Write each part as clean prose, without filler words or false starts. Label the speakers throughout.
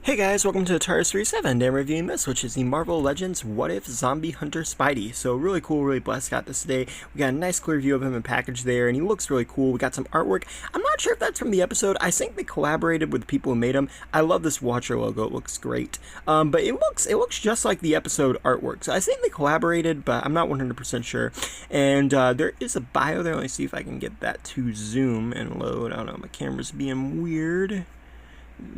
Speaker 1: Hey guys, welcome to Tars37, and I'm reviewing this, which is the Marvel Legends What If Zombie Hunter Spidey. So really cool, really blessed got this today. We got a nice clear view of him in package there, and he looks really cool. We got some artwork. I'm not sure if that's from the episode. I think they collaborated with the people who made him. I love this Watcher logo, it looks great. But it looks just like the episode artwork. So I think they collaborated, but I'm not 100% sure. And there is a bio there. Let me see if I can get that to zoom and load. I don't know, my camera's being weird.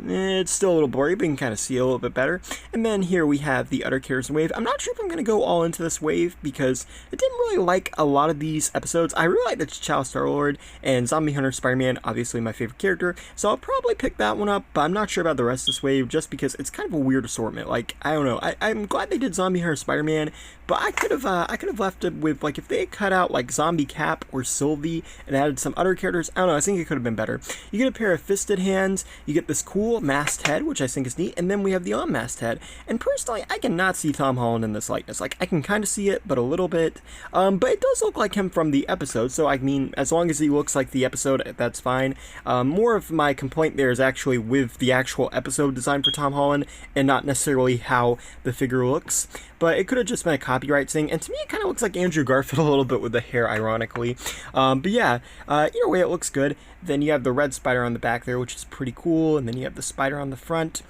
Speaker 1: It's still a little blurry, but you can kind of see a little bit better. And then here we have the Other Characters wave. I'm not sure if I'm going to go all into this wave because I didn't really like a lot of these episodes. I really like the T'Challa Star-Lord and Zombie Hunter Spider-Man, obviously my favorite character. So I'll probably pick that one up, but I'm not sure about the rest of this wave just because it's kind of a weird assortment. Like, I don't know. I'm glad they did Zombie Hunter Spider-Man, but I could have left it with, like, if they had cut out like Zombie Cap or Sylvie and added some other characters, I don't know, I think it could have been better. You get a pair of fisted hands, you get this cool masked head, which I think is neat, and then we have the unmasked head. And personally, I cannot see Tom Holland in this likeness. Like, I can kind of see it, but a little bit. But it does look like him from the episode, so I mean, as long as he looks like the episode, that's fine. More of my complaint there is actually with the actual episode design for Tom Holland, and not necessarily how the figure looks. But it could have just been a copyright thing, and to me it kind of looks like Andrew Garfield a little bit with the hair, ironically. But yeah, either way it looks good. Then you have the red spider on the back there, which is pretty cool, and then you have the spider on the front.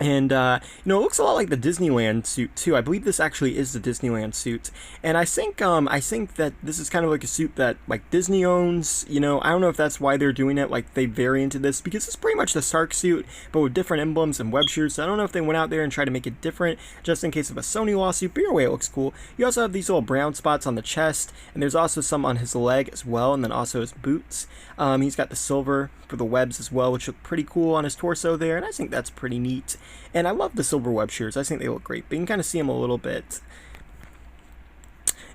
Speaker 1: And, it looks a lot like the Disneyland suit, too. I believe this actually is the Disneyland suit. And I think that this is kind of like a suit that, like, Disney owns. I don't know if that's why they're doing it, like, they vary into this, because it's pretty much the Stark suit, but with different emblems and web shears. So I don't know if they went out there and tried to make it different, just in case of a Sony lawsuit, but either way, it looks cool. You also have these little brown spots on the chest, and there's also some on his leg as well, and then also his boots. He's got the silver for the webs as well, which look pretty cool on his torso there, and I think that's pretty neat. And I love the silver web shears. I think they look great, but you can kind of see them a little bit.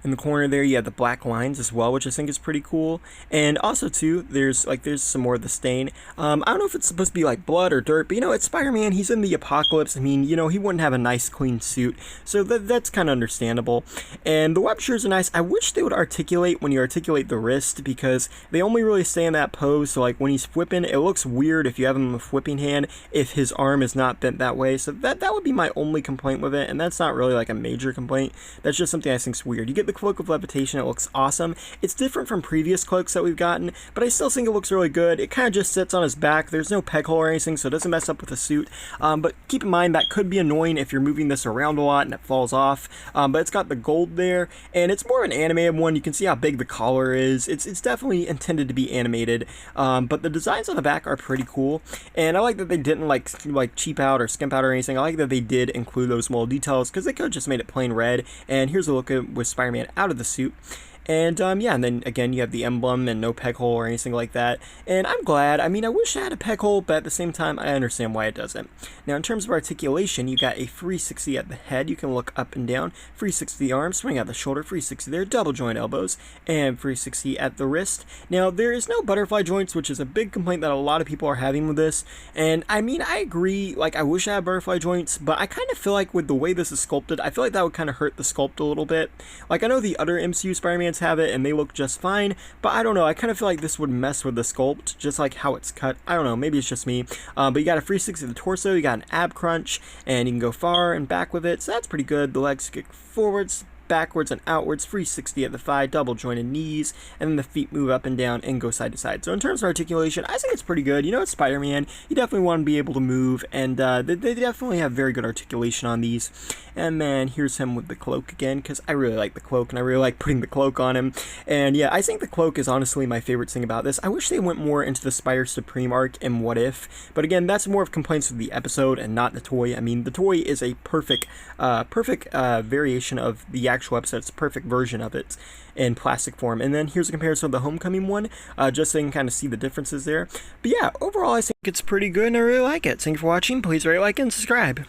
Speaker 1: In the corner there, you have the black lines as well, which I think is pretty cool. And also, too, there's some more of the stain. I don't know if it's supposed to be like blood or dirt, but it's Spider-Man. He's in the apocalypse. I mean, he wouldn't have a nice, clean suit. So that's kind of understandable. And the web shears are nice. I wish they would articulate when you articulate the wrist, because they only really stay in that pose. So, like, when he's whipping, it looks weird if you have him in a whipping hand if his arm is not bent that way. So that would be my only complaint with it. And that's not really like a major complaint. That's just something I think's weird. You get the Cloak of Levitation, it looks awesome. It's different from previous cloaks that we've gotten, but I still think it looks really good. It kind of just sits on his back. There's no peg hole or anything, so it doesn't mess up with the suit. But keep in mind, that could be annoying if you're moving this around a lot and it falls off. But it's got the gold there, and it's more of an animated one. You can see how big the collar is. It's definitely intended to be animated, but the designs on the back are pretty cool, and I like that they didn't like cheap out or skimp out or anything. I like that they did include those small details, because they could have just made it plain red. And here's a look at with Spider-Man out of the suit. And yeah, and then again you have the emblem and no peg hole or anything like that, and I'm glad. I mean, I wish it had a peg hole, but at the same time I understand why it doesn't. Now in terms of articulation, you got a 360 at the head. You can look up and down, 360 the arm, swing out the shoulder, 360 there, double joint elbows, and 360 at the wrist. Now there is no butterfly joints, which is a big complaint that a lot of people are having with this, and I mean, I agree, like, I wish I had butterfly joints, but I kind of feel like with the way this is sculpted, I feel like that would kind of hurt the sculpt a little bit. Like, I know the other MCU Spider-Man have it and they look just fine, but I don't know, I kind of feel like this would mess with the sculpt, just like how it's cut. I don't know, maybe it's just me. But you got a 360 of the torso, you got an ab crunch, and you can go far and back with it, so that's pretty good. The legs kick forwards, backwards and outwards, 360 at the thigh, double jointed knees, and then the feet move up and down and go side to side. So in terms of articulation, I think it's pretty good. It's Spider-Man, you definitely want to be able to move, and they definitely have very good articulation on these. And then here's him with the cloak again, because I really like the cloak, and I really like putting the cloak on him. And yeah, I think the cloak is honestly my favorite thing about this. I wish they went more into the Spider Supreme arc and What If, but again, that's more of complaints with the episode and not the toy. I mean, the toy is a perfect variation of the actual episode. It's a perfect version of it in plastic form. And then here's a comparison of the Homecoming one, just so you can kind of see the differences there. But yeah, overall I think it's pretty good and I really like it. Thank you for watching. Please rate, like, and subscribe.